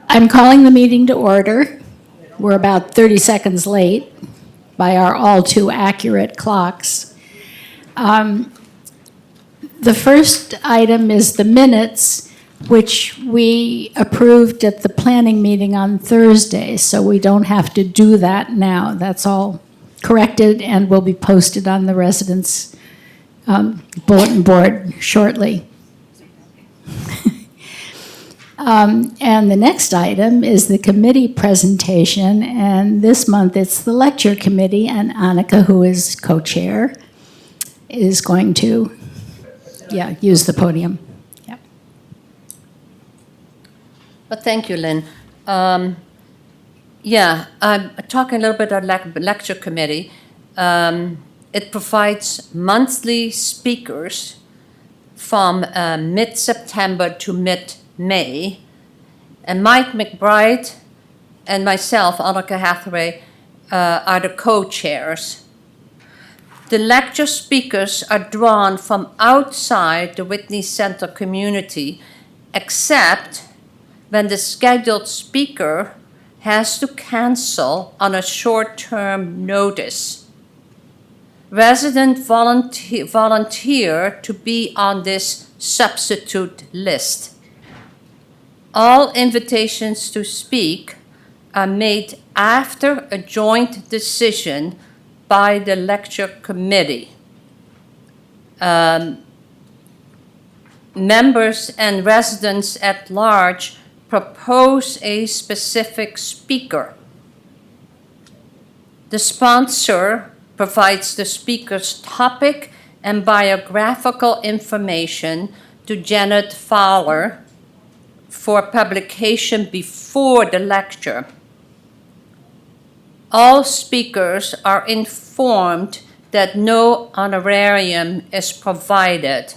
I'm calling the meeting to order. We're about 30 seconds late by our all too accurate clocks. The first item is the minutes, which we approved at the planning meeting on Thursday, so we don't have to do that now. That's all corrected and will be posted on the residents' bulletin board shortly. And the next item is the committee presentation, and this month it's the lecture committee, and Annika, who is co-chair, is going to, use the podium. Yep. Well, thank you, Lynn. I'm talking a little bit about lecture committee. It provides monthly speakers from mid-September to mid-May, and Mike McBride and myself, Annika Hathaway, are the co-chairs. The lecture speakers are drawn from outside the Whitney Center community, except when the scheduled speaker has to cancel on a short-term notice. Residents volunteer to be on this substitute list. All invitations to speak are made after a joint decision by the lecture committee. Members and residents at large propose a specific speaker. The sponsor provides the speaker's topic and biographical information to Janet Fowler for publication before the lecture. All speakers are informed that no honorarium is provided.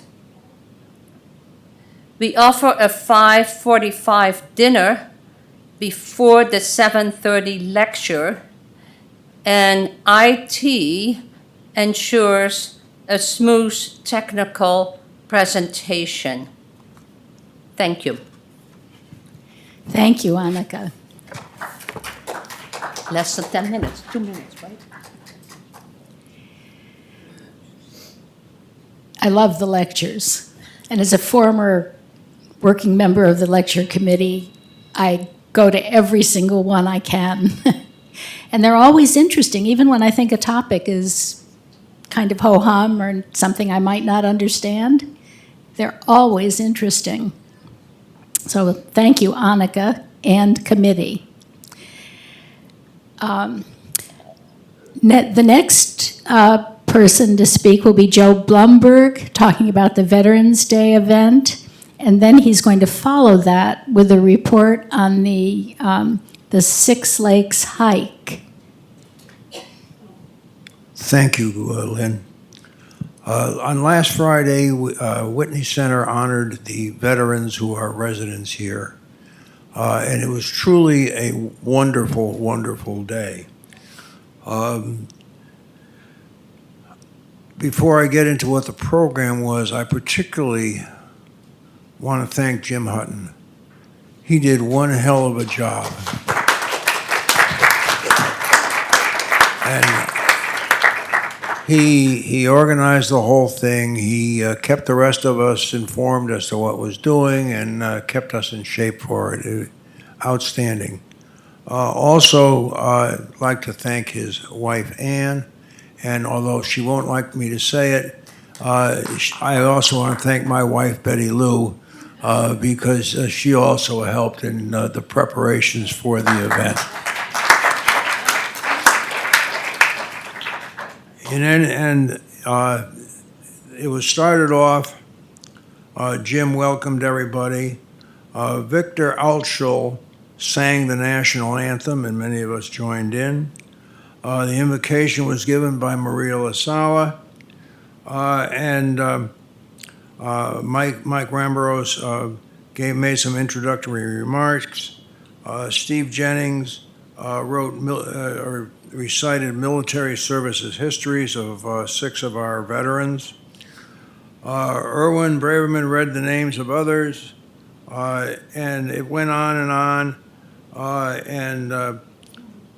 We offer a 5:45 dinner before the 7:30 lecture, and IT ensures a smooth technical presentation. Thank you. Thank you, Annika. Less than 10 minutes, 2 minutes, right? I love the lectures. And as a former working member of the lecture committee, I go to every single one I can. And they're always interesting, even when I think a topic is kind of ho-hum or something I might not understand. They're always interesting. So thank you, Annika and committee. The next person to speak will be Joe Blumberg, talking about the Veterans Day event. And then he's going to follow that with a report on the Six Lakes hike. Thank you, Lynn. On last Friday, Whitney Center honored the veterans who are residents here. And it was truly a wonderful, wonderful day. Before I get into what the program was, I particularly want to thank Jim Hutton. He did one hell of a job. And he organized the whole thing. He kept the rest of us informed as to what was doing and kept us in shape for it. Outstanding. Also, I'd like to thank his wife, Ann, and although she won't like me to say it, I also want to thank my wife, Betty Lou, because she also helped in the preparations for the event. And it was started off, Jim welcomed everybody. Victor Altschul sang the national anthem, and many of us joined in. The invocation was given by Maria LaSala, and Mike Ramboros made some introductory remarks. Steve Jennings recited military services histories of 6 of our veterans. Erwin Braverman read the names of others, and it went on and on. and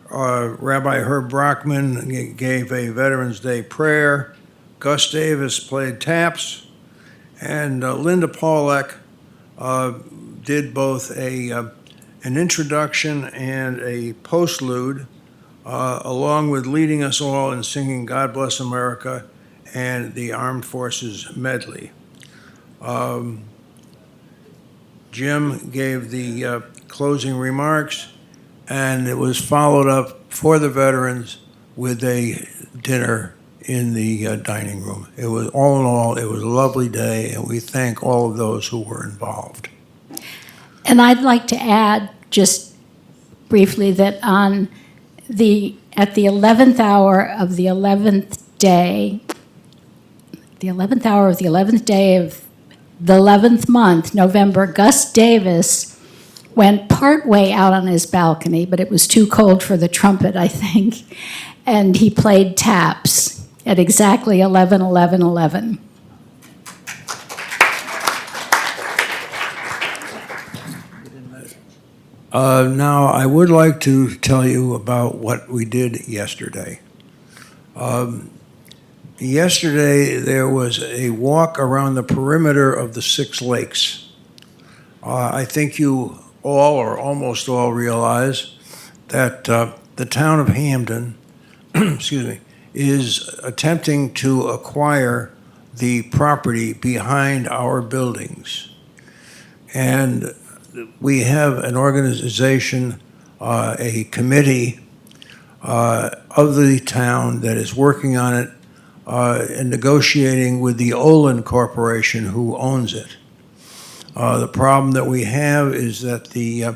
Rabbi Herb Brockman gave a Veterans Day prayer. Gus Davis played taps, and Linda Paulek did both an introduction and a postlude, along with leading us all in singing "God Bless America" and the Armed Forces medley. Jim gave the closing remarks, and it was followed up for the veterans with a dinner in the dining room. It was, all in all, it was a lovely day, and we thank all of those who were involved. And I'd like to add just briefly that at the 11th hour of the 11th day, the 11th hour of the 11th day of the 11th month, November, Gus Davis went partway out on his balcony, but it was too cold for the trumpet, I think, and he played taps at exactly 11:11:11. Now, I would like to tell you about what we did yesterday. Yesterday, there was a walk around the perimeter of the Six Lakes. I think you all, or almost all, realize that the town of Hamden, excuse me, is attempting to acquire the property behind our buildings. And we have an organization, a committee of the town that is working on it and negotiating with the Olin Corporation, who owns it. The problem that we have is that the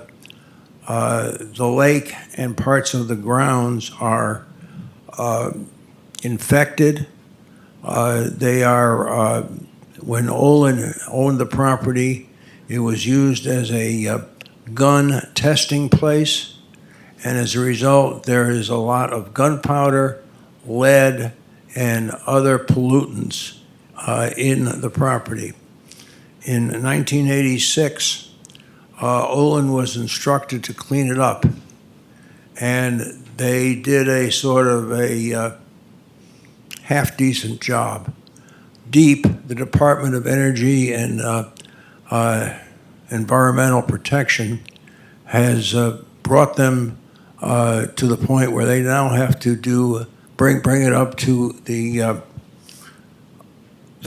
lake and parts of the grounds are infected. They are, when Olin owned the property, it was used as a gun testing place, and as a result, there is a lot of gunpowder, lead, and other pollutants in the property. In 1986, Olin was instructed to clean it up, and they did a sort of a half-decent job. DEEP, the Department of Energy and Environmental Protection, has brought them to the point where they now have to bring it up to the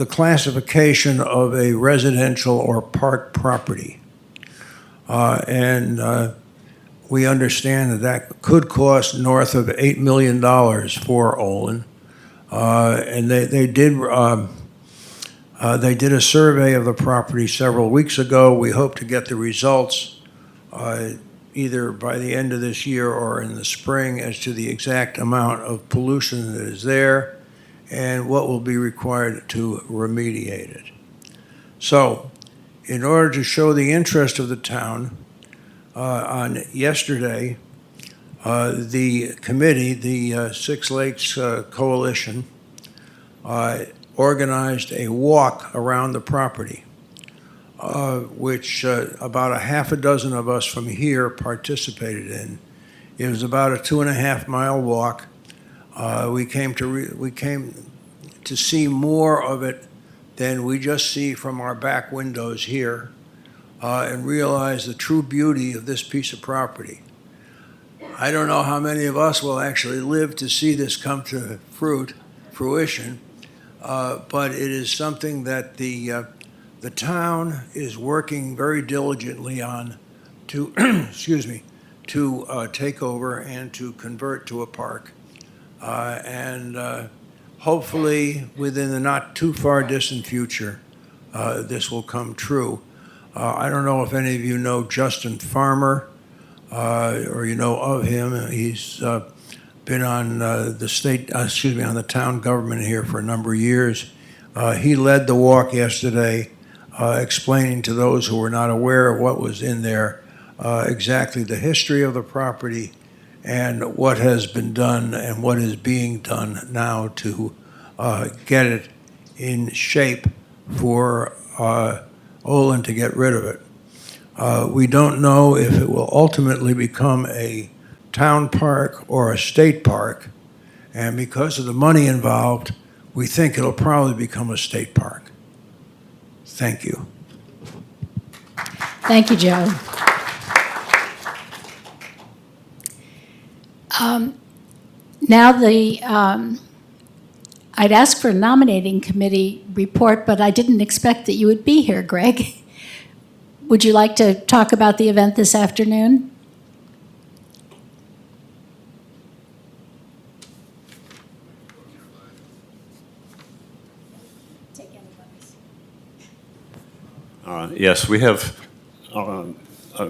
classification of a residential or park property. And we understand that could cost north of $8 million for Olin. And they did a survey of the property several weeks ago. We hope to get the results either by the end of this year or in the spring as to the exact amount of pollution that is there and what will be required to remediate it. So, in order to show the interest of the town, on yesterday, the committee, the Six Lakes Coalition, organized a walk around the property, which about a half a dozen of us from here participated in. It was about a 2.5-mile walk. We came to see more of it than we just see from our back windows here, and realize the true beauty of this piece of property. I don't know how many of us will actually live to see this come to fruition, but it is something that the town is working very diligently on to, excuse me, to take over and to convert to a park. And hopefully within the not too far distant future, this will come true. I don't know if any of you know Justin Farmer, or you know of him. He's been on on the town government here for a number of years. He led the walk yesterday, explaining to those who were not aware of what was in there exactly the history of the property and what has been done and what is being done now to get it in shape for Olin to get rid of it. We don't know if it will ultimately become a town park or a state park. And because of the money involved, we think it'll probably become a state park. Thank you. Thank you, Joe. Now I'd ask for a nominating committee report, but I didn't expect that you would be here, Greg. Would you like to talk about the event this afternoon? Yes, we have a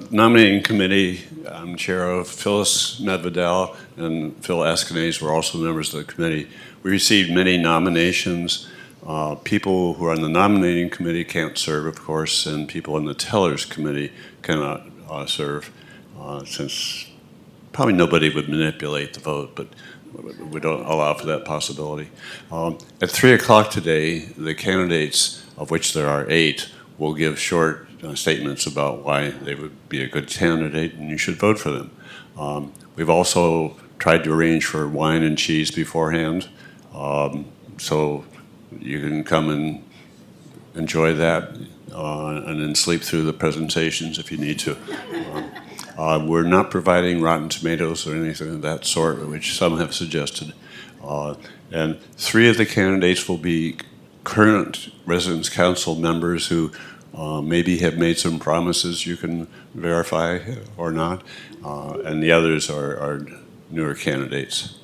nominating committee. I'm chair of Phyllis Medvedel and Phil Escanase were also members of the committee. We received many nominations. People who are on the nominating committee can't serve, of course, and people on the tellers committee cannot serve, since probably nobody would manipulate the vote, but we don't allow for that possibility. At 3 o'clock today, the candidates, of which there are 8, will give short statements about why they would be a good candidate and you should vote for them. We've also tried to arrange for wine and cheese beforehand, so you can come and enjoy that and then sleep through the presentations if you need to. We're not providing Rotten Tomatoes or anything of that sort, which some have suggested. And 3 of the candidates will be current Residents' Council members who maybe have made some promises you can verify or not, and the others are newer candidates.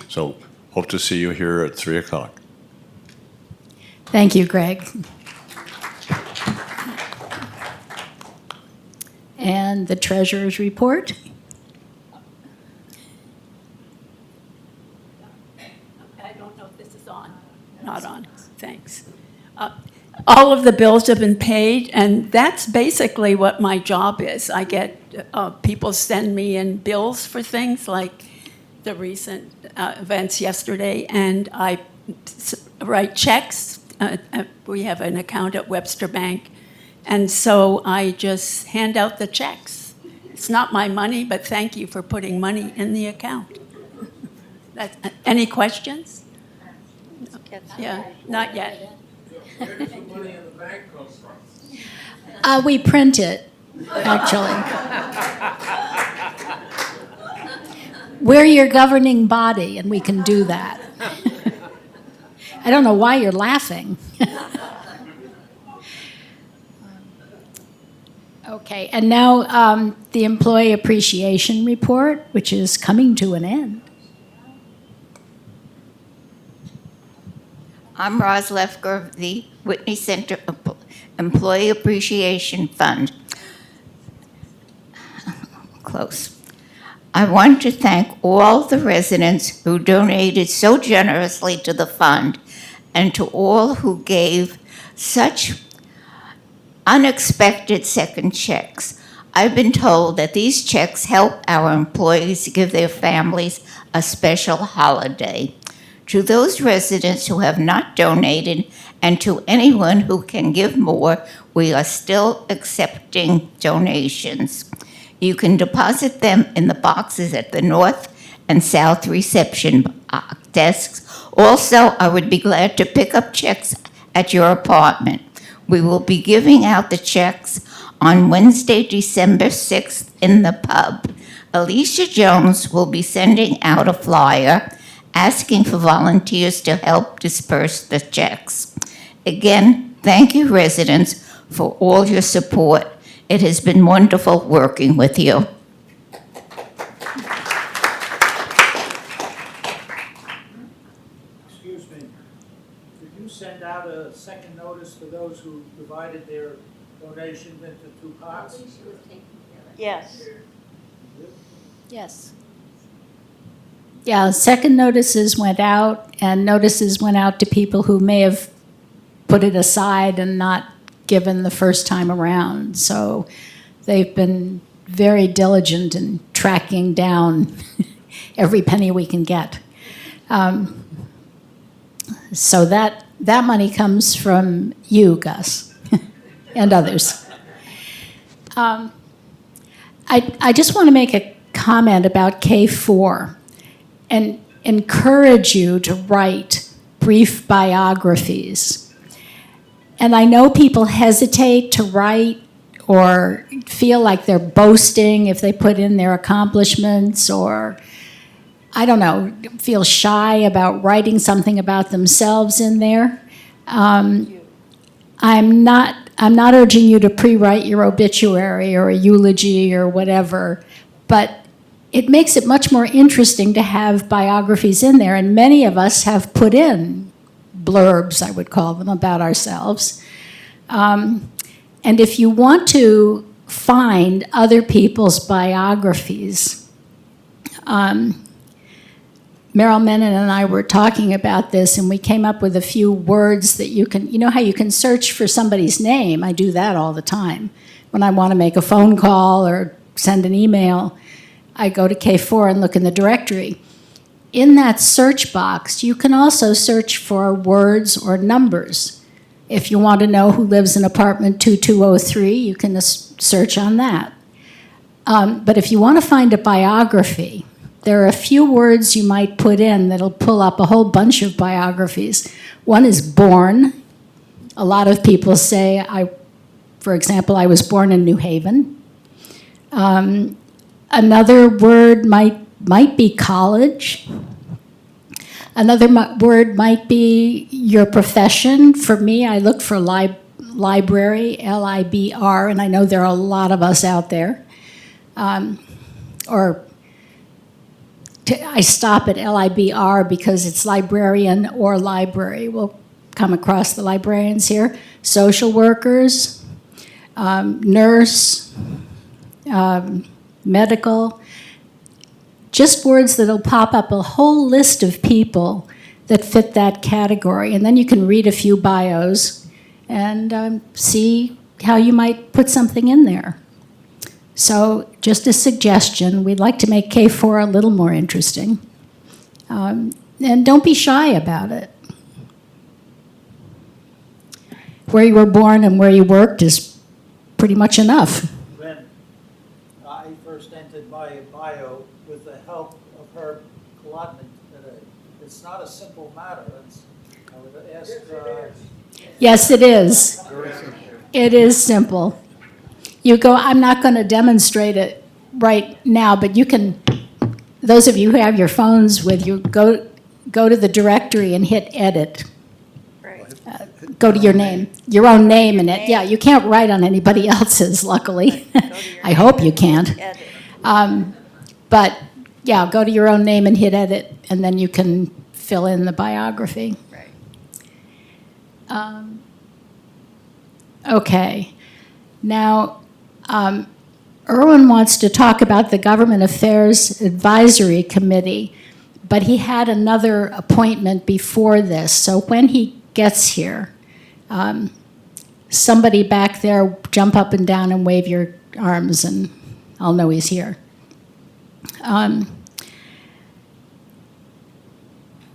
So hope to see you here at 3 o'clock. Thank you, Greg. And the treasurer's report? I don't know if this is on. Not on. Thanks. All of the bills have been paid, and that's basically what my job is. I get people send me in bills for things like the recent events yesterday, and I write checks. We have an account at Webster Bank, and so I just hand out the checks. It's not my money, but thank you for putting money in the account. Any questions? Yeah, not yet. Where does the money in the bank come from? We print it, actually. We're your governing body, and we can do that. I don't know why you're laughing. Okay, and now the employee appreciation report, which is coming to an end. I'm Roz Lefker of the Whitney Center Employee Appreciation Fund. Close. I want to thank all the residents who donated so generously to the fund and to all who gave such unexpected second checks. I've been told that these checks help our employees give their families a special holiday. To those residents who have not donated and to anyone who can give more, we are still accepting donations. You can deposit them in the boxes at the north and south reception desks. Also, I would be glad to pick up checks at your apartment. We will be giving out the checks on Wednesday, December 6th in the pub. Alicia Jones will be sending out a flyer asking for volunteers to help disperse the checks. Again, thank you, residents, for all your support. It has been wonderful working with you. Excuse me, could you send out a second notice for those who divided their donations into 2 parts? Yes. Yes. Yeah, second notices went out, and notices went out to people who may have put it aside and not given the first time around. So they've been very diligent in tracking down every penny we can get. So that money comes from you, Gus, and others. I just want to make a comment about K4 and encourage you to write brief biographies. And I know people hesitate to write or feel like they're boasting if they put in their accomplishments, or, I don't know, feel shy about writing something about themselves in there. I'm not urging you to pre-write your obituary or a eulogy or whatever, but it makes it much more interesting to have biographies in there, and many of us have put in blurbs, I would call them, about ourselves. And if you want to find other people's biographies, Meryl Menon and I were talking about this, and we came up with a few words that you can, you know how you can search for somebody's name? I do that all the time. When I want to make a phone call or send an email, I go to K4 and look in the directory. In that search box, you can also search for words or numbers. If you want to know who lives in apartment 2203, you can search on that. But if you want to find a biography, there are a few words you might put in that'll pull up a whole bunch of biographies. One is born. A lot of people say, for example, I was born in New Haven. Another word might be college. Another word might be your profession. For me, I look for library, L-I-B-R, and I know there are a lot of us out there. I stop at L-I-B-R because it's librarian or library. We'll come across the librarians here. Social workers, nurse, medical. Just words that'll pop up a whole list of people that fit that category. And then you can read a few bios and see how you might put something in there. So just a suggestion, we'd like to make K4 a little more interesting. And don't be shy about it. Where you were born and where you worked is pretty much enough. When I first entered my bio with the help of Herb Kolodnik today, it's not a simple matter. I would ask... Yes, it is. It is simple. You go, I'm not going to demonstrate it right now, but you can, those of you who have your phones with you, go to the directory and hit edit. Go to your name, your own name in it. Yeah, you can't write on anybody else's, luckily. I hope you can't. But yeah, go to your own name and hit edit, and then you can fill in the biography. Okay. Now, Erwin wants to talk about the Government Affairs Advisory Committee, but he had another appointment before this. So when he gets here, somebody back there jump up and down and wave your arms, and I'll know he's here.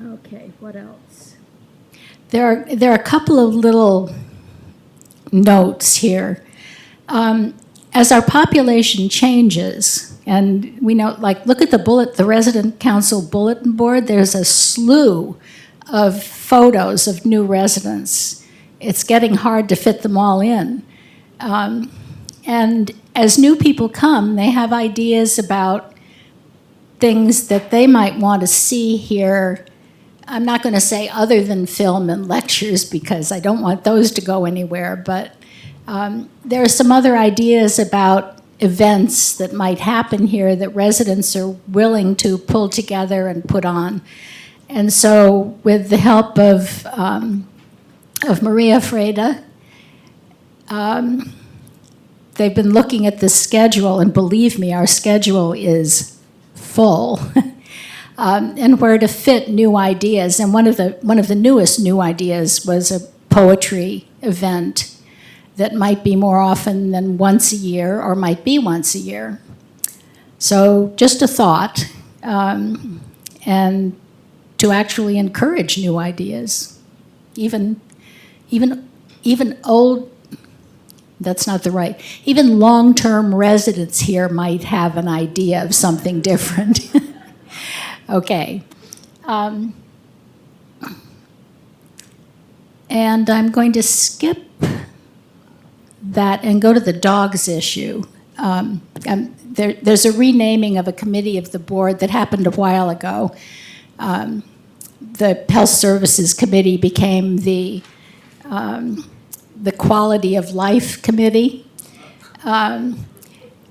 Okay, what else? There are a couple of little notes here. As our population changes, and we know, like, look at the resident council bulletin board, there's a slew of photos of new residents. It's getting hard to fit them all in. And as new people come, they have ideas about things that they might want to see here. I'm not going to say other than film and lectures because I don't want those to go anywhere, but there are some other ideas about events that might happen here that residents are willing to pull together and put on. And so with the help of Maria Freda, they've been looking at the schedule, and believe me, our schedule is full, and where to fit new ideas. And one of the newest new ideas was a poetry event that might be more often than once a year, or might be once a year. So just a thought, and to actually encourage new ideas, even old that's not the right. Even long-term residents here might have an idea of something different. Okay. And I'm going to skip that and go to the dogs issue. There's a renaming of a committee of the board that happened a while ago. The Health Services Committee became the Quality of Life Committee. And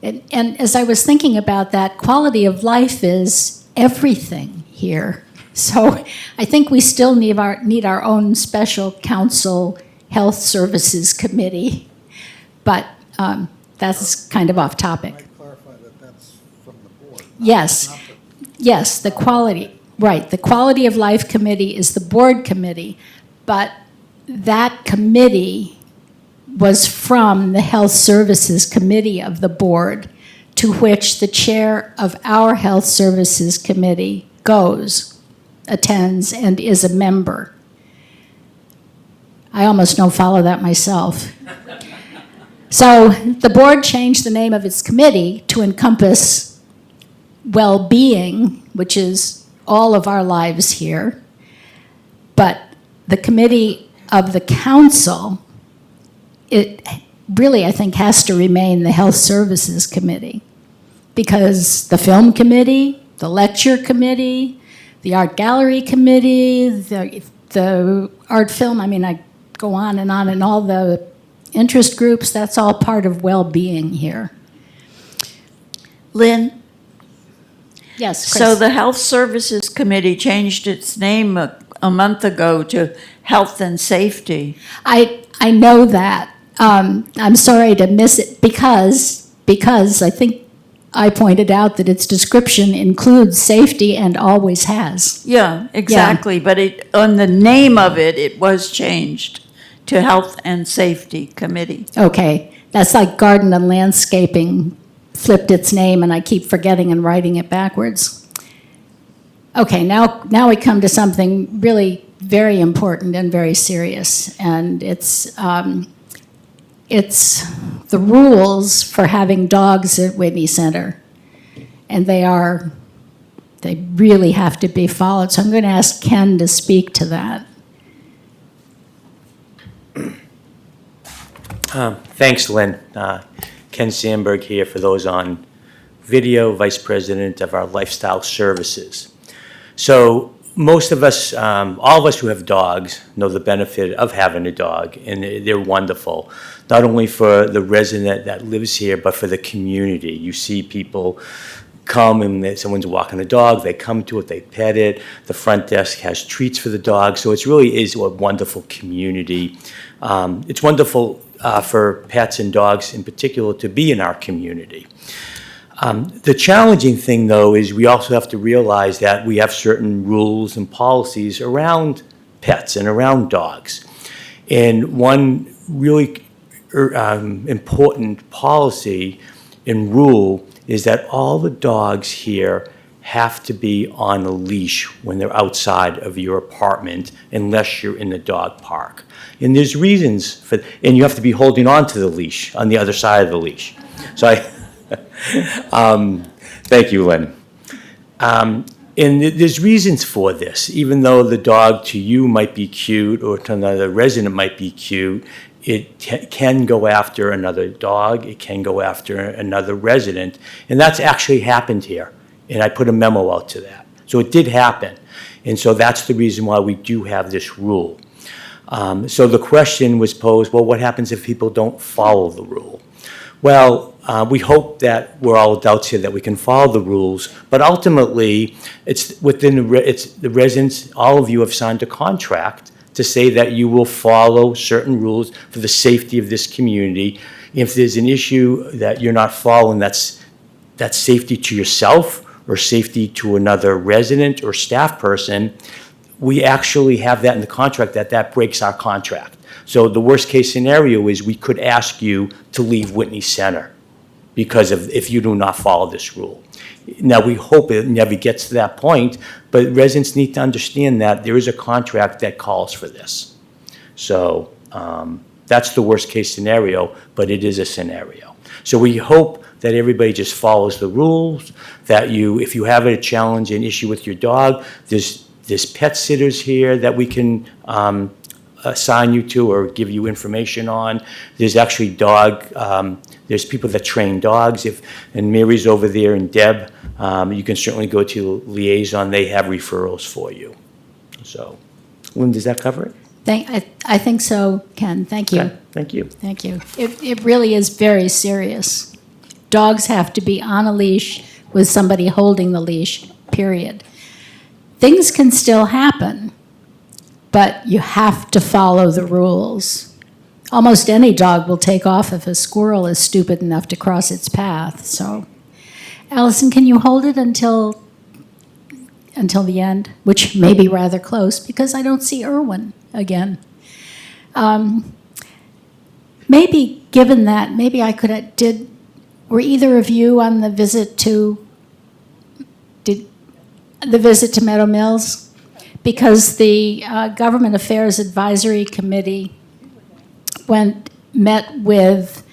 as I was thinking about that, quality of life is everything here. So I think we still need our own special council health services committee, but that's kind of off topic. Might clarify that that's from the board. Yes, yes, the quality, right, the Quality of Life Committee is the board committee, but that committee was from the Health Services Committee of the board, to which the chair of our Health Services Committee goes, attends, and is a member. I almost don't follow that myself. So the board changed the name of its committee to encompass well-being, which is all of our lives here. But the committee of the council, it really, I think, has to remain the Health Services Committee, because the film committee, the lecture committee, the art gallery committee, the art film, I mean, I go on, and all the interest groups, that's all part of well-being here. Lynn, Yes, Chris? so the Health Services Committee changed its name a month ago to Health and Safety. I know that. I'm sorry to miss it because I think I pointed out that its description includes safety and always has. Yeah, exactly, but on the name of it, it was changed to Health and Safety Committee. Okay, that's like garden and landscaping flipped its name, and I keep forgetting and writing it backwards. Okay, now we come to something really very important and very serious, and it's the rules for having dogs at Whitney Center, and they really have to be followed. So I'm going to ask Ken to speak to that. Thanks, Lynn. Ken Sandberg here for those on video, Vice President of our Lifestyle Services. So most of us, all of us who have dogs know the benefit of having a dog, and they're wonderful, not only for the resident that lives here, but for the community. You see people come and someone's walking a dog, they come to it, they pet it, the front desk has treats for the dog, so it really is a wonderful community. It's wonderful for pets and dogs in particular to be in our community. The challenging thing, though, is we also have to realize that we have certain rules and policies around pets and around dogs. And one really important policy and rule is that all the dogs here have to be on a leash when they're outside of your apartment unless you're in the dog park. And there's reasons for, and you have to be holding on to the leash on the other side of the leash. So thank you, Lynn. And there's reasons for this. Even though the dog to you might be cute or to another resident might be cute, it can go after another dog, it can go after another resident, and that's actually happened here. And I put a memo out to that. So it did happen. And so that's the reason why we do have this rule. So the question was posed, well, what happens if people don't follow the rule? Well, we hope that we're all adults here that we can follow the rules, but ultimately, it's within the residents, all of you have signed a contract to say that you will follow certain rules for the safety of this community. If there's an issue that you're not following, that's safety to yourself or safety to another resident or staff person, we actually have that in the contract that breaks our contract. So the worst case scenario is we could ask you to leave Whitney Center because of if you do not follow this rule. Now, we hope it never gets to that point, but residents need to understand that there is a contract that calls for this. So That's the worst-case scenario, but it is a scenario. So we hope that everybody just follows the rules, that if you have a challenge, an issue with your dog, there's pet sitters here that we can assign you to or give you information on. There's actually there's people that train dogs. And Mary's over there and Deb, you can certainly go to Liaison. They have referrals for you. So, Lynn, does that cover it? I think so, Ken. Thank you. Okay, thank you. Thank you. It really is very serious. Dogs have to be on a leash with somebody holding the leash, period. Things can still happen, but you have to follow the rules. Almost any dog will take off if a squirrel is stupid enough to cross its path. So, Allison, can you hold it until the end, which may be rather close because I don't see Irwin again. Maybe given that, maybe I could were either of you on the visit to Meadow Mills? Because the Government Affairs Advisory Committee met with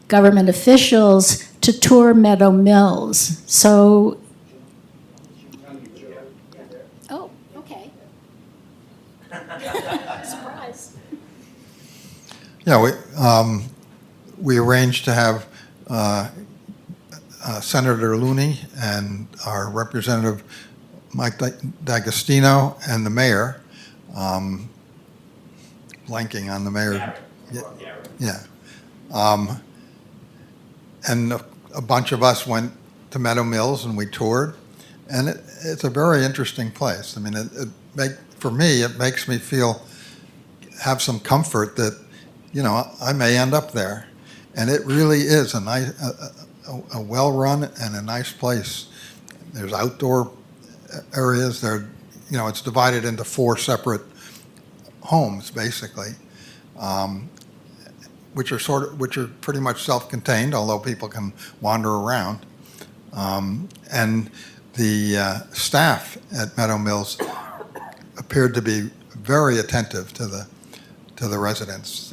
government officials to tour Meadow Mills. So, oh, okay. Surprise. Yeah, we arranged to have Senator Looney and our representative Mike D'Agostino and the mayor, blanking on the mayor. Yeah. And a bunch of us went to Meadow Mills and we toured, and it's a very interesting place. I mean, for me, it makes me have some comfort that, I may end up there. And it really is a nice, a well-run and a nice place. There's outdoor areas. It's divided into 4 separate homes, basically, which are pretty much self-contained, although people can wander around. And the staff at Meadow Mills appeared to be very attentive to the residents.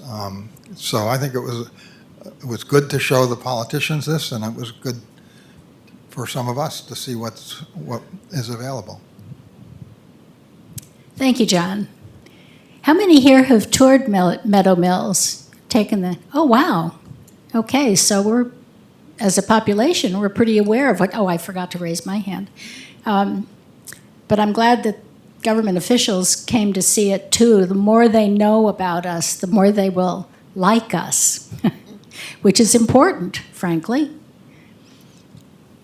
So I think it was good to show the politicians this, and it was good for some of us to see what is available. Thank you, John. How many here have toured Meadow Mills? Oh, wow. Okay, so as a population, we're pretty aware of I forgot to raise my hand. But I'm glad that government officials came to see it too. The more they know about us, the more they will like us, which is important, frankly.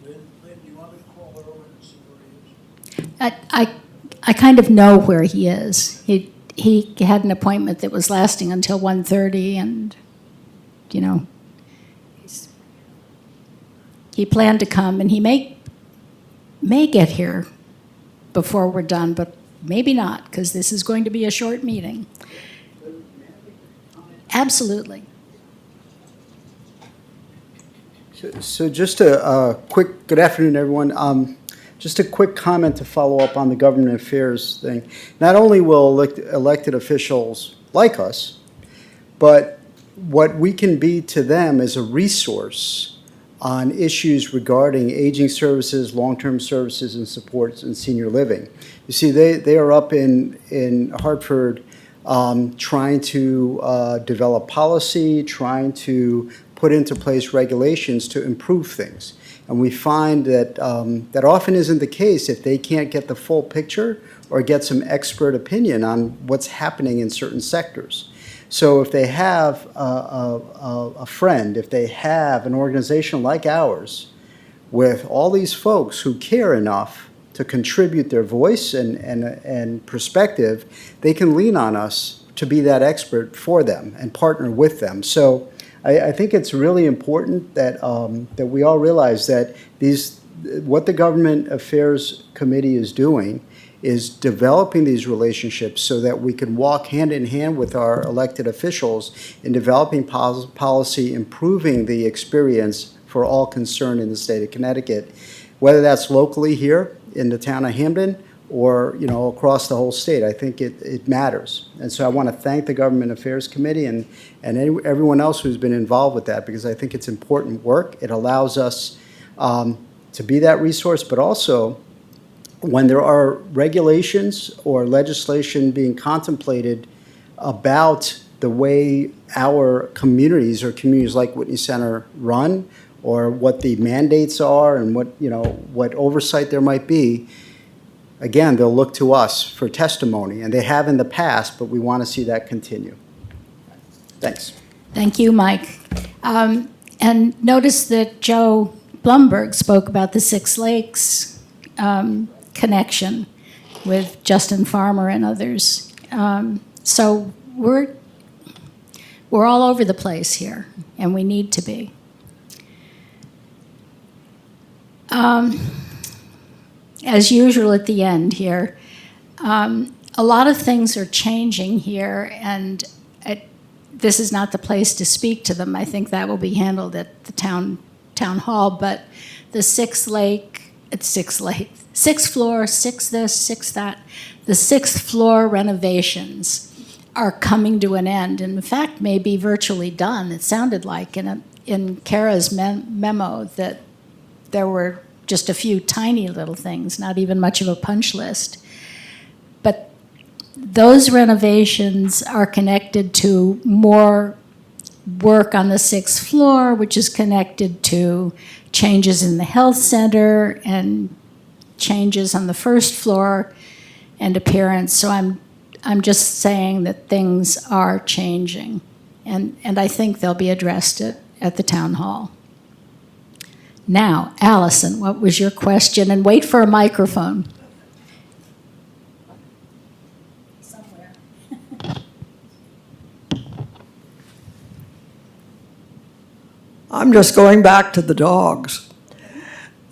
Lynn, do you want me to call her over and see where he is? I kind of know where he is. He had an appointment that was lasting until 1:30, and he planned to come, and he may get here before we're done, but maybe not, because this is going to be a short meeting. Absolutely. So just a quick, good afternoon, everyone. Just a quick comment to follow up on the government affairs thing. Not only will elected officials like us, but what we can be to them is a resource on issues regarding aging services, long-term services, and supports in senior living. You see, they are up in Hartford trying to develop policy, trying to put into place regulations to improve things. And we find that that often isn't the case if they can't get the full picture or get some expert opinion on what's happening in certain sectors. So if they have a friend, if they have an organization like ours with all these folks who care enough to contribute their voice and perspective, they can lean on us to be that expert for them and partner with them. So I think it's really important that that we all realize that what the Government Affairs Committee is doing is developing these relationships so that we can walk hand in hand with our elected officials in developing policy, improving the experience for all concerned in the state of Connecticut, whether that's locally here in the town of Hamden or, across the whole state. I think it matters. And so I want to thank the Government Affairs Committee and everyone else who's been involved with that, because I think it's important work. It allows us to be that resource, but also when there are regulations or legislation being contemplated about the way our communities or communities like Whitney Center run, or what the mandates are and what oversight there might be, again, they'll look to us for testimony, and they have in the past, but we want to see that continue. Thanks. Thank you, Mike. And notice that Joe Blumberg spoke about the Six Lakes connection with Justin Farmer and others. So we're all over the place here, and we need to be. As usual at the end here, a lot of things are changing here, and this is not the place to speak to them. I think that will be handled at the town hall. But the sixth floor, six this, six that, the sixth floor renovations are coming to an end, and in fact may be virtually done. It sounded like in Kara's memo that there were just a few tiny little things, not even much of a punch list. But those renovations are connected to more work on the sixth floor, which is connected to changes in the health center and changes on the first floor and appearance. So I'm just saying that things are changing, and I think they'll be addressed at the town hall. Now, Allison, what was your question? And wait for a microphone. Somewhere. I'm just going back to the dogs.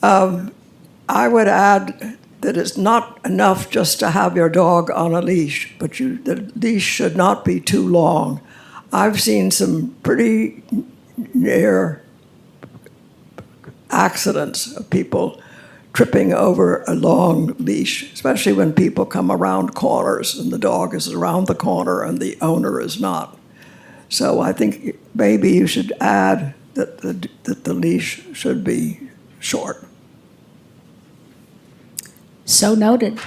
I would add that it's not enough just to have your dog on a leash, but the leash should not be too long. I've seen some pretty near accidents of people tripping over a long leash, especially when people come around corners and the dog is around the corner and the owner is not. So I think maybe you should add that the leash should be short. So noted.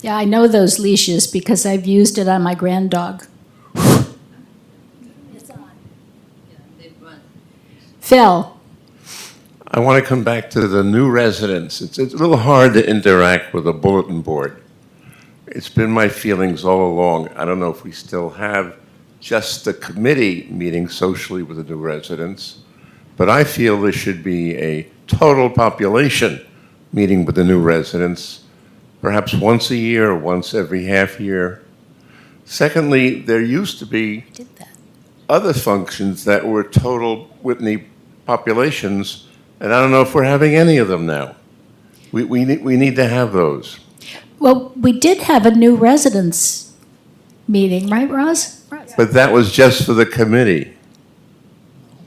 Yeah, I know those leashes because I've used it on my grand dog. Phil. I want to come back to the new residents. It's a little hard to interact with a bulletin board. It's been my feelings all along. I don't know if we still have just the committee meeting socially with the new residents, but I feel there should be a total population meeting with the new residents, perhaps once a year or once every half year. Secondly, there used to be other functions that were total Whitney populations, and I don't know if we're having any of them now. We need to have those. Well, we did have a new residents meeting, right, Roz? But that was just for the committee.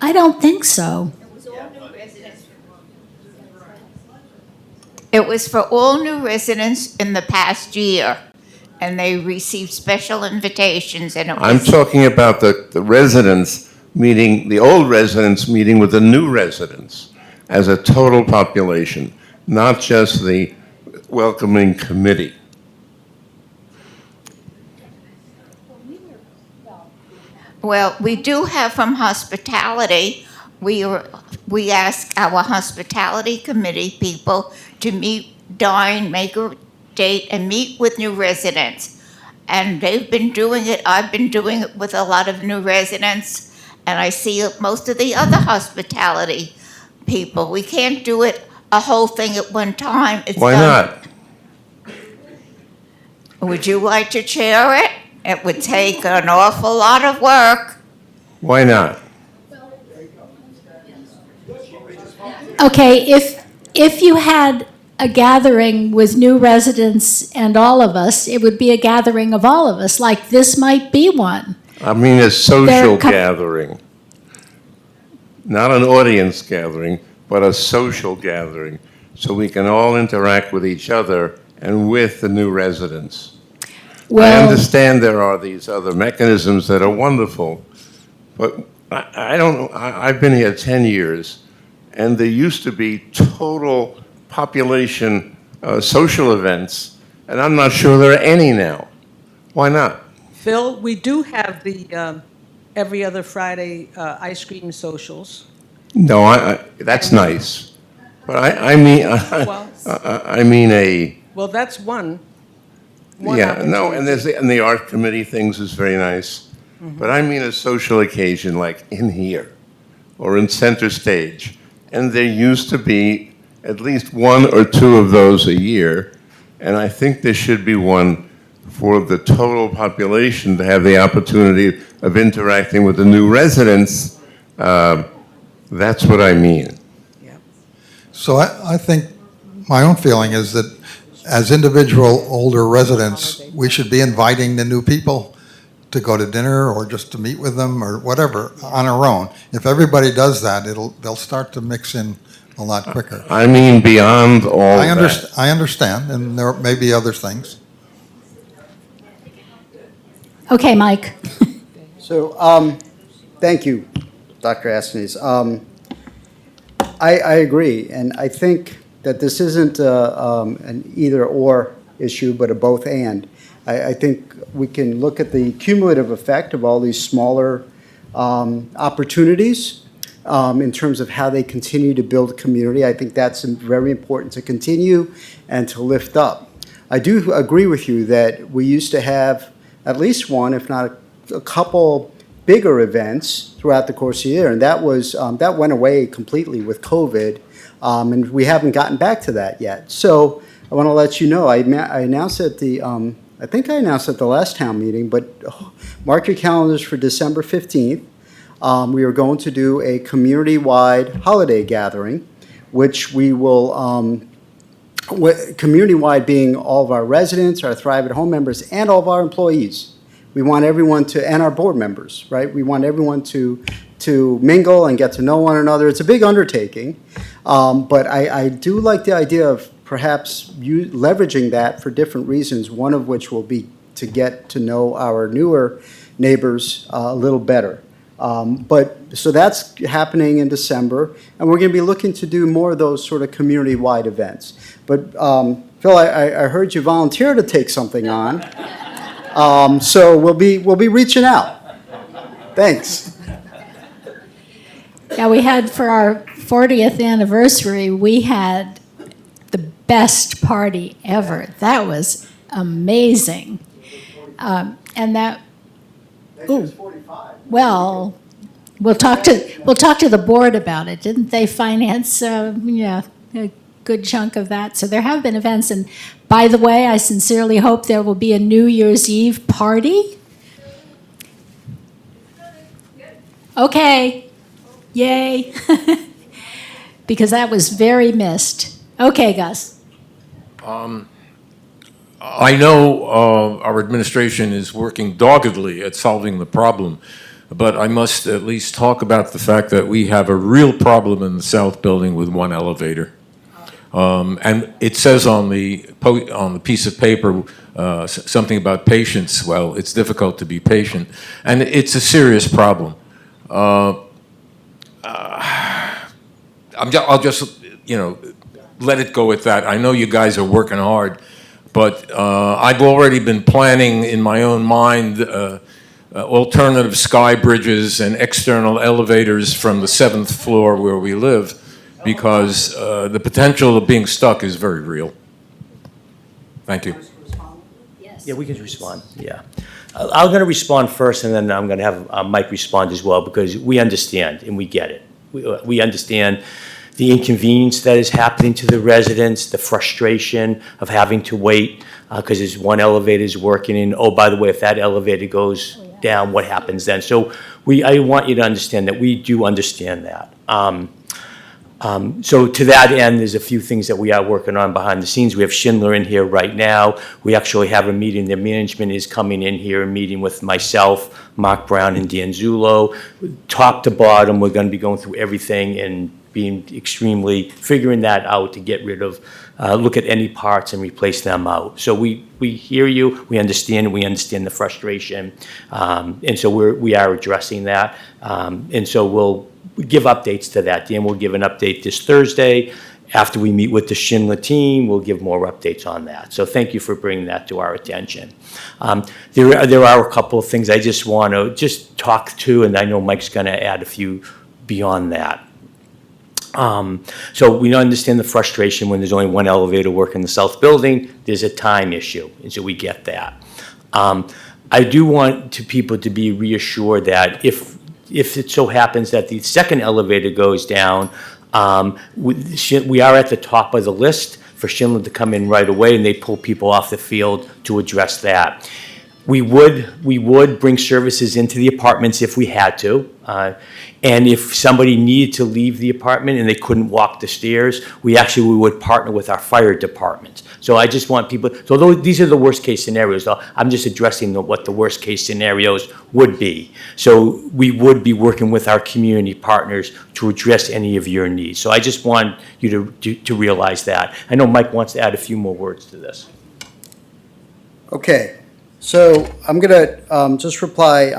I don't think so. It was for all new residents in the past year, and they received special invitations, and it was... I'm talking about the residents meeting, the old residents meeting with the new residents as a total population, not just the welcoming committee. Well, we do have from hospitality, we ask our hospitality committee people to meet, dine, make a date, and meet with new residents. And they've been doing it, I've been doing it with a lot of new residents, and I see most of the other hospitality people. We can't do it a whole thing at one time. It's Why done. not? Would you like to chair it? It would take an awful lot of work. Why not? Okay, if you had a gathering with new residents and all of us, it would be a gathering of all of us, like this might be one. I mean a social There are gathering. Not an audience gathering, but a social gathering. so we can all interact with each other and with the new residents. I Well, understand there are these other mechanisms that are wonderful, but I don't know. I've been here 10 years, and there used to be total population social events, and I'm not sure there are any now. Why not? Phil, we do have the every other Friday ice cream socials. No, that's nice, but I mean, Well- I mean a. Well, that's one. Yeah, no, and the art committee things is very nice, but I mean a social occasion like in here, or in center stage, and there used to be at least one or two of those a year, and I think there should be one for the total population to have the opportunity of interacting with the new residents. That's what I mean. So I think my own feeling is that as individual older residents, we should be inviting the new people to go to dinner or just to meet with them or whatever on our own. If everybody does that, they'll start to mix in a lot quicker. I mean beyond all that. I understand, and there may be other things. okay, Mike. So, thank you, Dr. Asnes. I agree, and I think that this isn't an either-or issue, but a both-and. I think we can look at the cumulative effect of all these smaller opportunities in terms of how they continue to build community. I think that's very important to continue and to lift up. I do agree with you that we used to have at least one, if not a couple, bigger events throughout the course of the year, and that went away completely with COVID, and we haven't gotten back to that yet. So I want to let you know, I announced at the, I think I announced at the last town meeting, but mark your calendars for December 15th. We are going to do a community-wide holiday gathering, which we will, community-wide being all of our residents, our Thrive at Home members, and all of our employees. We want everyone to, and our board members, right? We want everyone to mingle and get to know one another. It's a big undertaking, but I do like the idea of perhaps leveraging that for different reasons, one of which will be to get to know our newer neighbors a little better. So that's happening in December, and we're going to be looking to do more of those sort of community-wide events. But Phil, I heard you volunteer to take something on. So we'll be reaching out. Thanks. Yeah, we had for our 40th anniversary, we had the best party ever. That was amazing. And that, ooh, well, we'll talk to the board about it. Didn't they finance, a good chunk of that? So there have been events, and by the way, I sincerely hope there will be a New Year's Eve party. Okay, yay. Because that was very missed. Okay, Gus. I know our administration is working doggedly at solving the problem, but I must at least talk about the fact that we have a real problem in the South Building with one elevator. And it says on the piece of paper something about patience. Well, it's difficult to be patient, and it's a serious problem. I'll just let it go at that. I know you guys are working hard, but I've already been planning in my own mind alternative sky bridges and external elevators from the 7th floor where we live, because the potential of being stuck is very real. Thank you. Yeah, we can respond, yeah. I'm going to respond first, and then I'm going to have Mike respond as well, because we understand and we get it. We understand the inconvenience that is happening to the residents, the frustration of having to wait because there's one elevator is working, and oh, by the way, if that elevator goes down, what happens then? So I want you to understand that we do understand that. So to that end, there's a few things that we are working on behind the scenes. We have Schindler in here right now. We actually have a meeting. Their management is coming in here, meeting with myself, Mark Brown, and Dan Zullo. Top to bottom, we're going to be going through everything and being extremely, figuring that out to get rid of, look at any parts and replace them out. So we hear you, we understand the frustration, and so we are addressing that. And so we'll give updates to that. Dan will give an update this Thursday. After we meet with the Schindler team, we'll give more updates on that. So thank you for bringing that to our attention. There are a couple of things I just want to just talk to, and I know Mike's going to add a few beyond that. So we understand the frustration when there's only one elevator work in the south building. There's a time issue, and so we get that. I do want people to be reassured that if it so happens that the second elevator goes down, we are at the top of the list for Schindler to come in right away, and they pull people off the field to address that. We would bring services into the apartments if we had to. And if somebody needed to leave the apartment and they couldn't walk the stairs, we would partner with our fire department. So I just want people, so these are the worst case scenarios. I'm just addressing what the worst case scenarios would be. So we would be working with our community partners to address any of your needs. So I just want you to realize that. I know Mike wants to add a few more words to this. Okay, so I'm going to just reply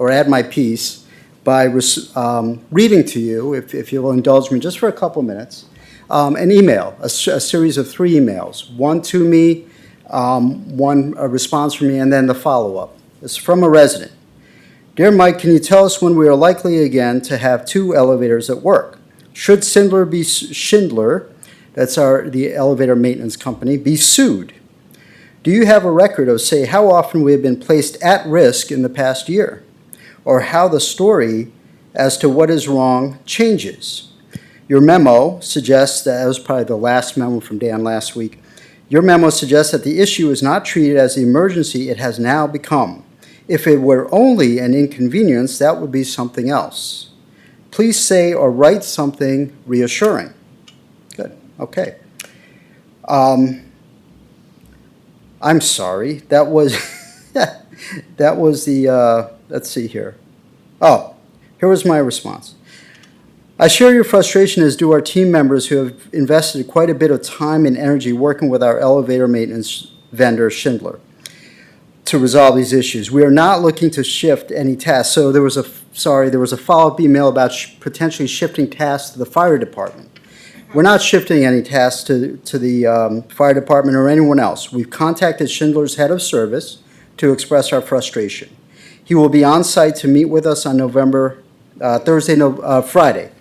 or add my piece by reading to you, if you'll indulge me just for a couple minutes, an email, a series of 3 emails, one to me, a response from me, and then the follow-up. It's from a resident. Dear Mike, can you tell us when we are likely again to have 2 elevators at work? Should Schindler, that's the elevator maintenance company, be sued? Do you have a record of, say, how often we have been placed at risk in the past year? Or how the story as to what is wrong changes? Your memo suggests, that was probably the last memo from Dan last week, your memo suggests that the issue is not treated as the emergency it has now become. If it were only an inconvenience, that would be something else. Please say or write something reassuring. Good, okay. I'm sorry, that was the, let's see here. Oh, here was my response. I share your frustration, as do our team members who have invested quite a bit of time and energy working with our elevator maintenance vendor, Schindler, to resolve these issues. We are not looking to shift any tasks. So there was a follow-up email about potentially shifting tasks to the fire department. We're not shifting any tasks to the fire department or anyone else. We've contacted Schindler's head of service to express our frustration. He will be on site to meet with us on Friday.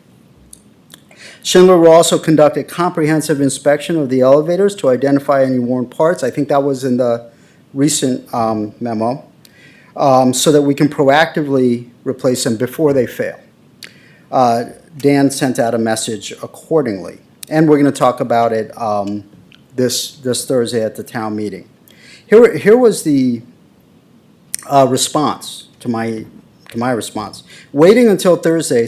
Schindler will also conduct a comprehensive inspection of the elevators to identify any worn parts. I think that was in the recent memo, so that we can proactively replace them before they fail. Dan sent out a message accordingly, and we're going to talk about it this Thursday at the town meeting. Here was the response to my response. Waiting until Thursday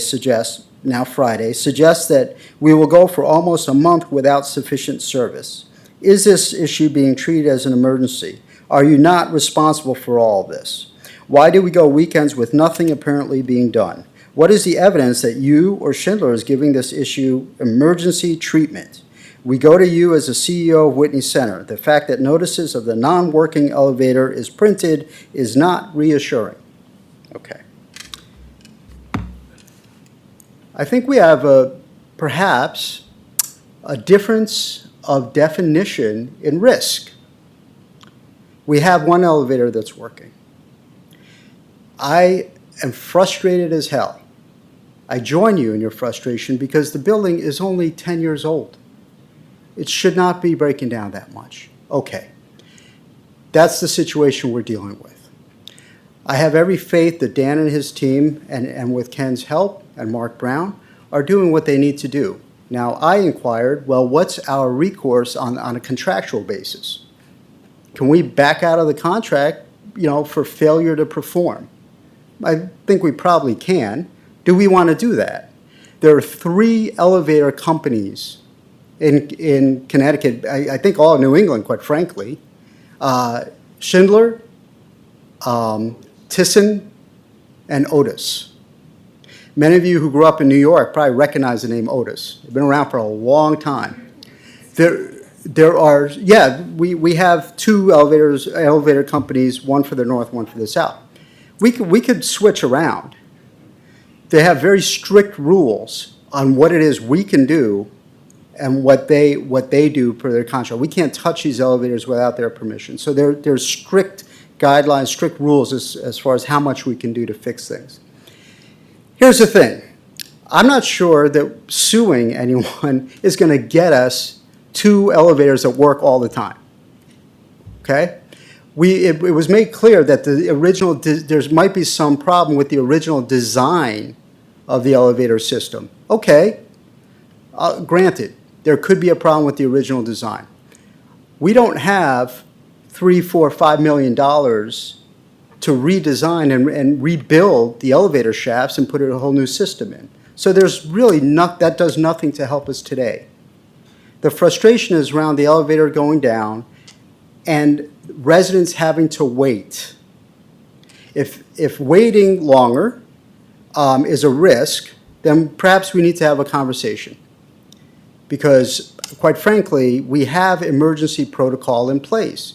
now Friday, suggests that we will go for almost a month without sufficient service. Is this issue being treated as an emergency? Are you not responsible for all of this? Why do we go weekends with nothing apparently being done? What is the evidence that you or Schindler is giving this issue emergency treatment? We go to you as the CEO of Whitney Center. The fact that notices of the non-working elevator is printed is not reassuring. Okay. I think we have perhaps a difference of definition in risk. We have one elevator that's working. I am frustrated as hell. I join you in your frustration because the building is only 10 years old. It should not be breaking down that much. Okay. That's the situation we're dealing with. I have every faith that Dan and his team, and with Ken's help and Mark Brown, are doing what they need to do. Now, I inquired, well, what's our recourse on a contractual basis? Can we back out of the contract, for failure to perform? I think we probably can. Do we want to do that? There are 3 elevator companies in Connecticut, I think all of New England, quite frankly. Schindler, Thyssen, and Otis. Many of you who grew up in New York probably recognize the name Otis. They've been around for a long time. There are, yeah, we have two elevator companies, one for the north, one for the south. We could switch around. They have very strict rules on what it is we can do and what they do per their contract. We can't touch these elevators without their permission. So there's strict guidelines, strict rules as far as how much we can do to fix things. Here's the thing. I'm not sure that suing anyone is going to get us two elevators that work all the time. Okay? It was made clear that the original, there might be some problem with the original design of the elevator system. Okay, granted, there could be a problem with the original design. We don't have $3, $4, $5 million to redesign and rebuild the elevator shafts and put a whole new system in. So there's really that does nothing to help us today. The frustration is around the elevator going down and residents having to wait. If waiting longer is a risk, then perhaps we need to have a conversation. Because, quite frankly, we have emergency protocol in place.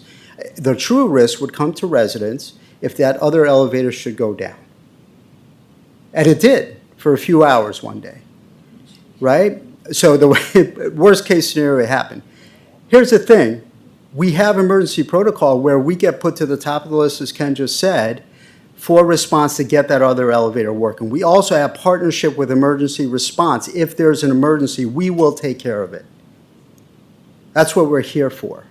The true risk would come to residents if that other elevator should go down. And it did for a few hours one day, right? So the worst case scenario happened. Here's the thing. We have emergency protocol where we get put to the top of the list, as Ken just said, for response to get that other elevator working. We also have partnership with emergency response. If there's an emergency, we will take care of it. That's what we're here for.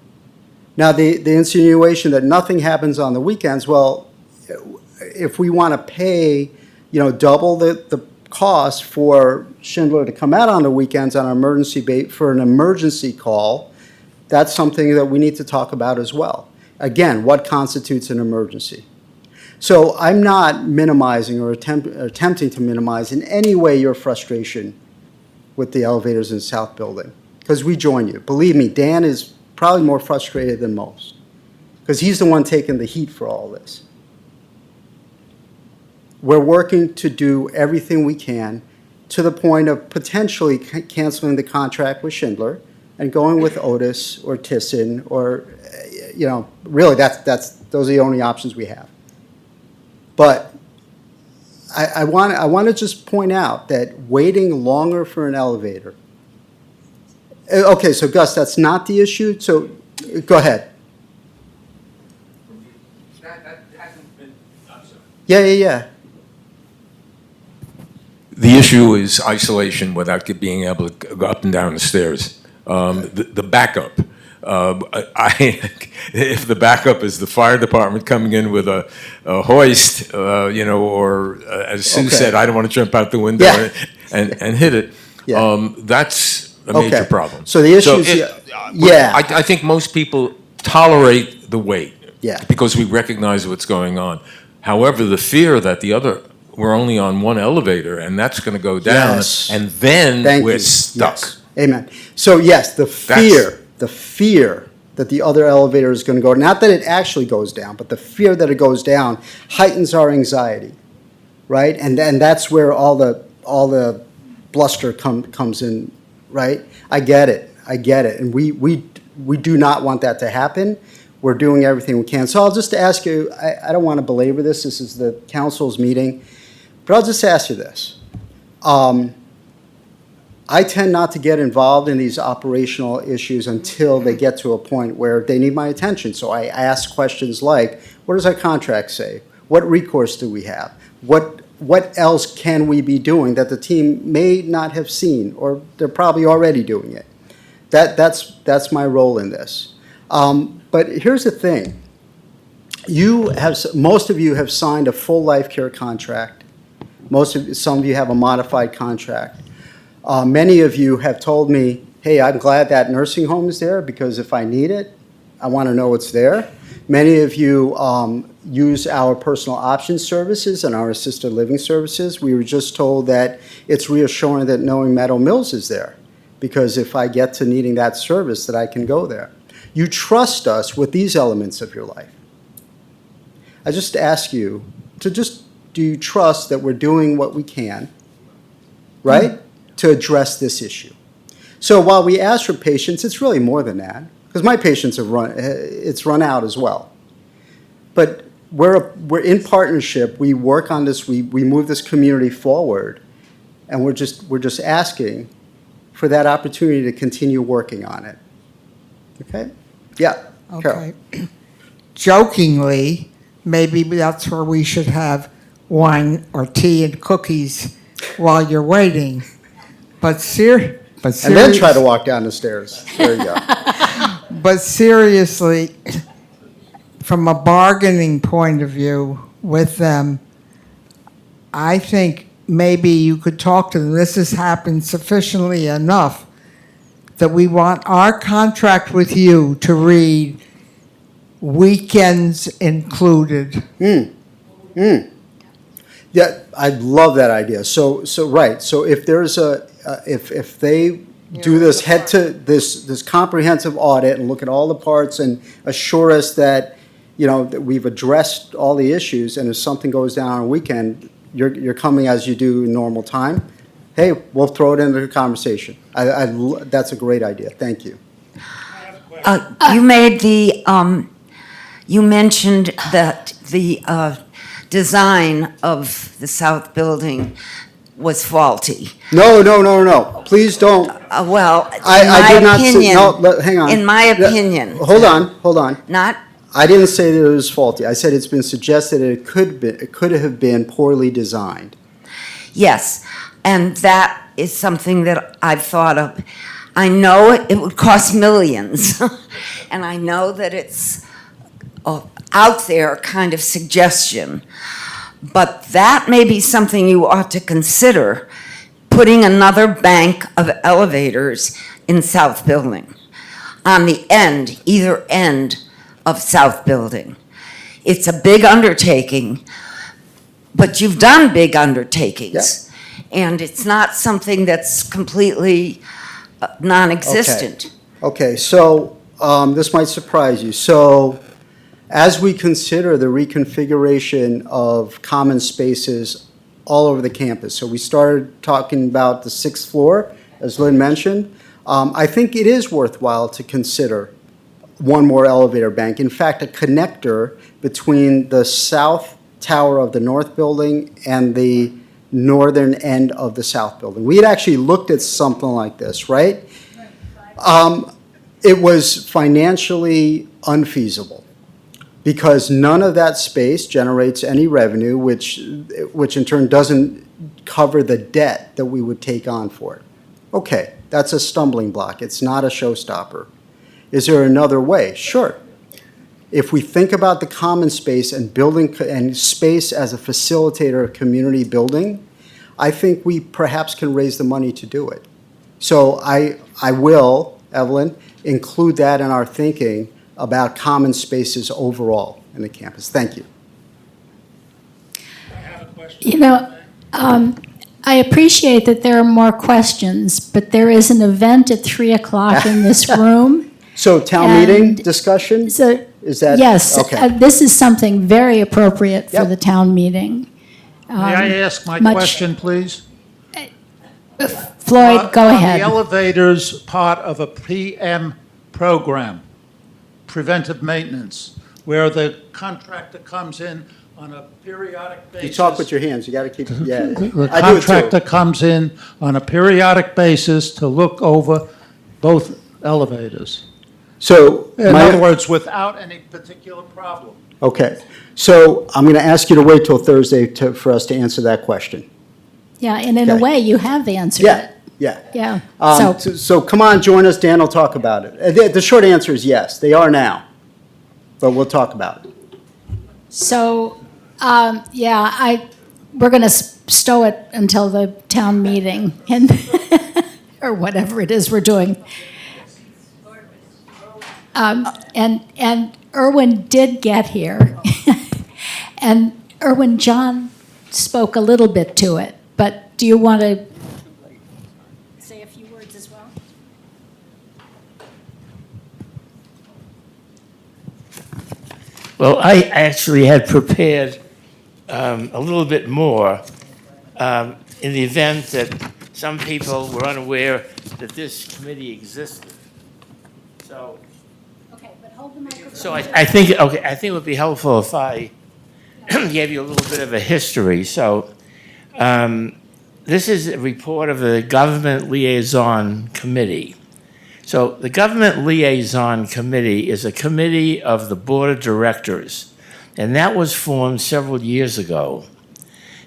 Now, the insinuation that nothing happens on the weekends, well, if we want to pay, double the cost for Schindler to come out on the weekends on for an emergency call, that's something that we need to talk about as well. Again, what constitutes an emergency? So I'm not minimizing or attempting to minimize in any way your frustration with the elevators in South Building, because we join you. Believe me, Dan is probably more frustrated than most, because he's the one taking the heat for all this. We're working to do everything we can to the point of potentially canceling the contract with Schindler and going with Otis or Thyssen or, really those are the only options we have. But I want to just point out that waiting longer for an elevator. Okay, so Gus, that's not the issue. So go ahead. That hasn't been. I'm sorry. Yeah. The issue is isolation without being able to go up and down the stairs. The backup. If the backup is the fire department coming in with a hoist, or as Sue said, I don't want to jump out the window and hit it. Yeah. That's a major problem. So the issue is, I think most people tolerate the wait. Yeah. Because we recognize what's going on. However, the fear that we're only on one elevator and that's going to go down, and then we're stuck. Yes. Amen. So yes, the fear that the other elevator is going to go, not that it actually goes down, but the fear that it goes down heightens our anxiety, right? And that's where all the bluster comes in, right? I get it, and we do not want that to happen. We're doing everything we can. So I'll just ask you, I don't want to belabor this. This is the council's meeting, but I'll just ask you this. I tend not to get involved in these operational issues until they get to a point where they need my attention. So I ask questions like, what does our contract say? What recourse do we have? What else can we be doing that the team may not have seen, or they're probably already doing it? That's my role in this. But here's the thing. Most of you have signed a full life care contract. Some of you have a modified contract. Many of you have told me, hey, I'm glad that nursing home is there because if I need it, I want to know it's there. Many of you use our personal options services and our assisted living services. We were just told that it's reassuring that knowing Meadow Mills is there because if I get to needing that service, that I can go there. You trust us with these elements of your life. I just ask you to do you trust that we're doing what we can right, to address this issue. So while we ask for patience, it's really more than that, because my patience it's run out as well. But we're in partnership. We work on this. We move this community forward, and we're just asking for that opportunity to continue working on it. Okay? Yeah. Carol. Okay. Jokingly, maybe that's where we should have wine or tea and cookies while you're waiting. But And then try to walk down the stairs. There you go. But seriously, from a bargaining point of view with them, I think maybe you could talk to them. This has happened sufficiently enough that we want our contract with you to read weekends included. Yeah, I love that idea. So right. So if there's if they do this this comprehensive audit and look at all the parts and assure us that, that we've addressed all the issues, and if something goes down on a weekend, you're coming as you do in normal time. Hey, we'll throw it into the conversation. That's a great idea. Thank you. You mentioned that the design of the south building was faulty. No. Please don't. Well, I did not say, opinion, no, hang on. in my opinion. Hold on. Not? I didn't say that it was faulty. I said it's been suggested that it could have been poorly designed. Yes, and that is something that I've thought of. I know it would cost millions, and I know that it's out there kind of suggestion, but that may be something you ought to consider, putting another bank of elevators in South Building, on the end, either end of South Building. It's a big undertaking, but you've done big undertakings, and it's not something that's completely non-existent. Okay, so this might surprise you. So as we consider the reconfiguration of common spaces all over the campus, so we started talking about the 6th floor, as Lynn mentioned, I think it is worthwhile to consider one more elevator bank. In fact, a connector between the south tower of the north building and the northern end of the south building. We had actually looked at something like this, right? It was financially unfeasible because none of that space generates any revenue, which in turn doesn't cover the debt that we would take on for it. Okay, that's a stumbling block. It's not a showstopper. Is there another way? Sure. If we think about the common space and building and space as a facilitator of community building, I think we perhaps can raise the money to do it. So I will, Evelyn, include that in our thinking about common spaces overall in the campus. Thank you. I appreciate that there are more questions, but there is an event at 3:00 in this room. So town meeting discussion? So, is that? Yes, Okay. this is something very appropriate for the town meeting. May I ask my question, please? Floyd, go ahead. The elevators part of a PM program, preventive maintenance, where the contractor comes in on a periodic basis. You talk with your hands. You got to keep. Yeah. The I do it too. contractor comes in on a periodic basis to look over both elevators. So In other words, without any particular problem. Okay. So I'm going to ask you to wait till Thursday for us to answer that question. Yeah, and in a way, you have answered it. Yeah. Yeah. So come on, join us. Dan will talk about it. The short answer is yes, they are now, but we'll talk about it. So, we're going to stow it until the town meeting and or whatever it is we're doing. And Erwin did get here, and Erwin, John spoke a little bit to it, but do you want to say a few words as well? Well, I actually had prepared a little bit more in the event that some people were unaware that this committee existed. So, Okay, but hold the microphone. so I think it would be helpful if I gave you a little bit of a history. So, this is a report of the Government Liaison Committee. So the Government Liaison Committee is a committee of the Board of Directors, and that was formed several years ago.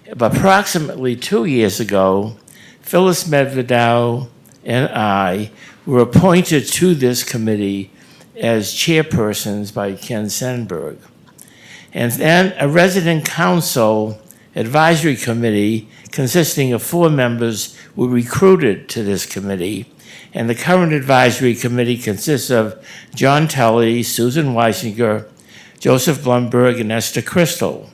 Approximately 2 years ago, Phyllis Medvedow and I were appointed to this committee as chairpersons by Ken Sandberg. And then a resident council advisory committee consisting of 4 members were recruited to this committee. And the current advisory committee consists of John Tully, Susan Weisinger, Joseph Blumberg, and Esther Crystal.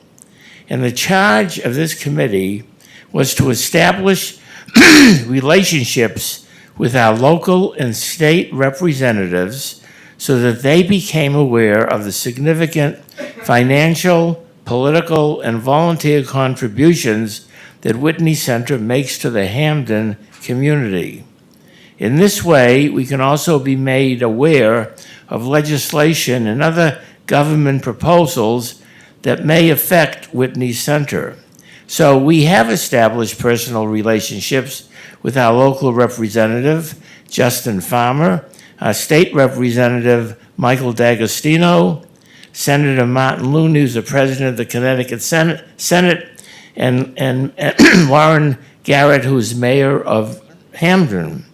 And the charge of this committee was to establish relationships with our local and state representatives so that they became aware of the significant financial, political, and volunteer contributions that Whitney Center makes to the Hamden community. In this way, we can also be made aware of legislation and other government proposals that may affect Whitney Center. So we have established personal relationships with our local representative, Justin Farmer, our state representative, Michael D'Agostino, Senator Martin Looney, who's the president of the Connecticut Senate, and Warren Garrett, who's mayor of Hamden.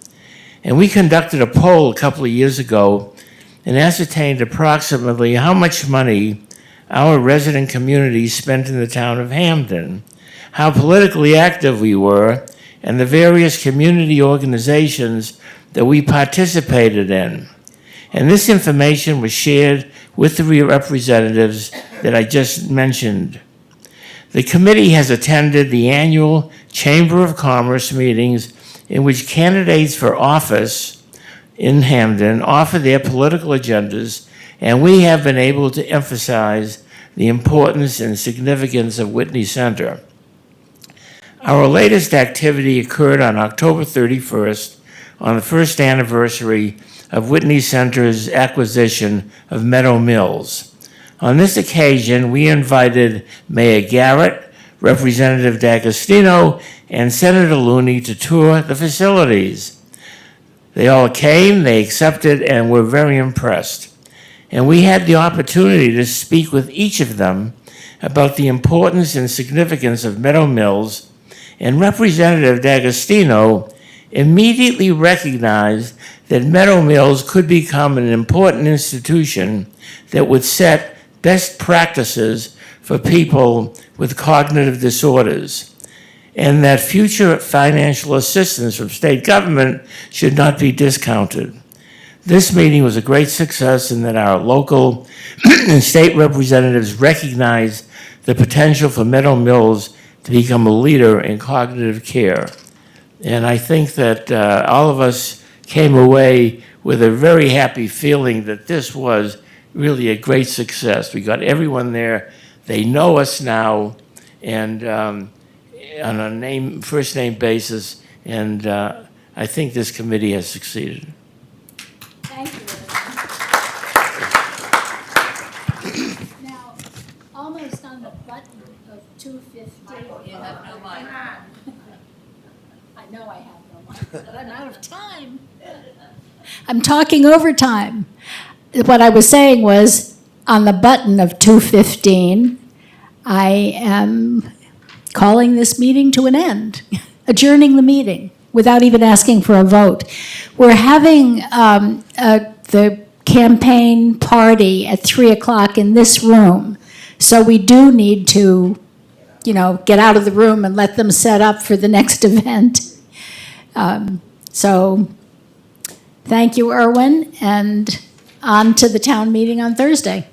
And we conducted a poll a couple of years ago and ascertained approximately how much money our resident community spent in the town of Hamden, how politically active we were, and the various community organizations that we participated in. And this information was shared with the representatives that I just mentioned. The committee has attended the annual Chamber of Commerce meetings in which candidates for office in Hamden offer their political agendas, and we have been able to emphasize the importance and significance of Whitney Center. Our latest activity occurred on October 31st, on the first anniversary of Whitney Center's acquisition of Meadow Mills. On this occasion, we invited Mayor Garrett, Representative D'Agostino, and Senator Looney to tour the facilities. They all came, they accepted, and were very impressed. And we had the opportunity to speak with each of them about the importance and significance of Meadow Mills, and Representative D'Agostino immediately recognized that Meadow Mills could become an important institution that would set best practices for people with cognitive disorders, and that future financial assistance from state government should not be discounted. This meeting was a great success in that our local and state representatives recognized the potential for Meadow Mills to become a leader in cognitive care. And I think that all of us came away with a very happy feeling that this was really a great success. We got everyone there. They know us now, and on a first name basis, and I think this committee has succeeded. Thank you. Now, almost on the button of 2:50. You have no mic. I know I have no mic, but I'm out of time. I'm talking overtime. What I was saying was, on the button of 2:15, I am calling this meeting to an end, adjourning the meeting without even asking for a vote. We're having the campaign party at 3 o'clock in this room, so we do need to, get out of the room and let them set up for the next event. So thank you, Erwin, and on to the town meeting on Thursday.